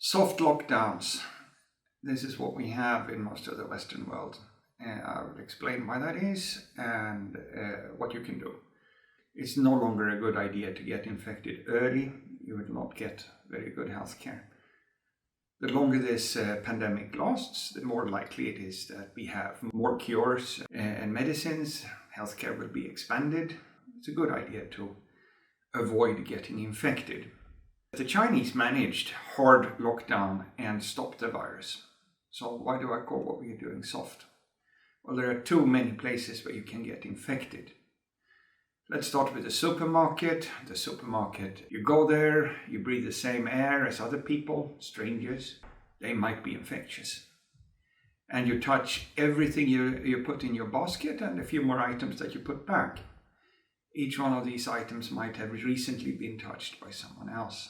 Soft lockdowns. This is what we have in most of the Western world. I will explain why that is and what you can do. It's no longer a good idea to get infected early. You will not get very good health care. The longer this pandemic lasts, the more likely it is that we have more cures and medicines. Healthcare will be expanded. It's a good idea to avoid getting infected. The Chinese managed hard lockdown and stopped the virus. So why do I call what we are doing soft? Well, there are too many places where you can get infected. Let's start with the supermarket. The supermarket, you go there, you breathe the same air as other people, strangers. They might be infectious. And you touch everything you put in your basket and a few more items that you put back. Each one of these items might have recently been touched by someone else.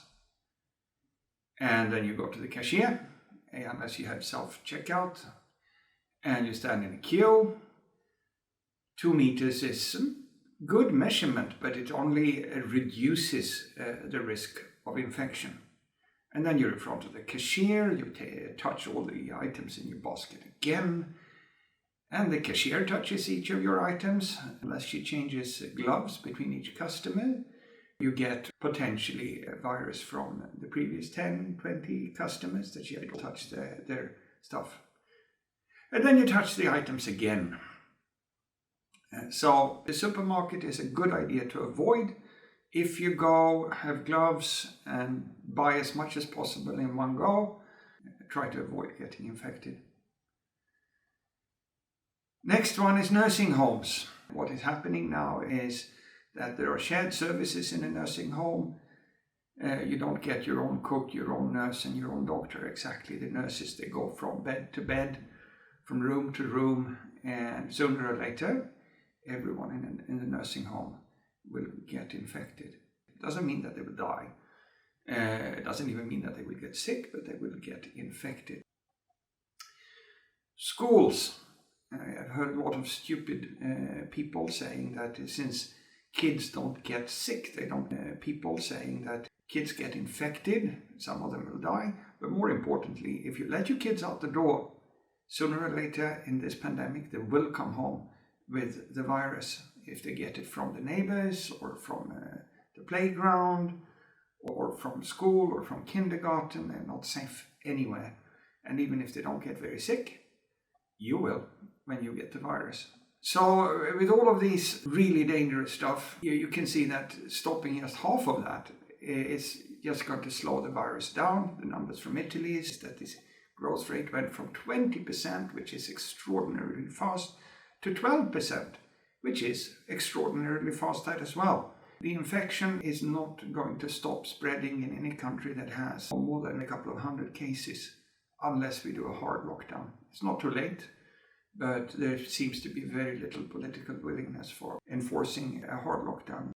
And then you go to the cashier, unless you have self-checkout, and you stand in a queue. 2 meters is a good measurement, but it only reduces the risk of infection. And then you're in front of the cashier, you touch all the items in your basket again, and the cashier touches each of your items, unless she changes gloves between each customer. You get potentially a virus from the previous 10, 20 customers that you had touched their stuff. And then you touch the items again. So the supermarket is a good idea to avoid. If you go, have gloves and buy as much as possible in one go, try to avoid getting infected. Next one is nursing homes. What is happening now is that there are shared services in a nursing home. You don't get your own cook, your own nurse, and your own doctor exactly. The nurses, they go from bed to bed, from room to room, and sooner or later, everyone in the nursing home will get infected. It doesn't mean that they will die. It doesn't even mean that they will get sick, but they will get infected. Schools. I've heard a lot of stupid people saying that since kids don't get sick, people saying that kids get infected, some of them will die. But more importantly, if you let your kids out the door, sooner or later in this pandemic, they will come home with the virus. If they get it from the neighbors or from the playground or from school or from kindergarten, they're not safe anywhere. And even if they don't get very sick, you will when you get the virus. So with all of these really dangerous stuff, you can see that stopping just half of that is just going to slow the virus down. The numbers from Italy is that this growth rate went from 20%, which is extraordinarily fast, to 12%, which is extraordinarily fast that as well. The infection is not going to stop spreading in any country that has more than a couple of hundred cases unless we do a hard lockdown. It's not too late, but there seems to be very little political willingness for enforcing a hard lockdown.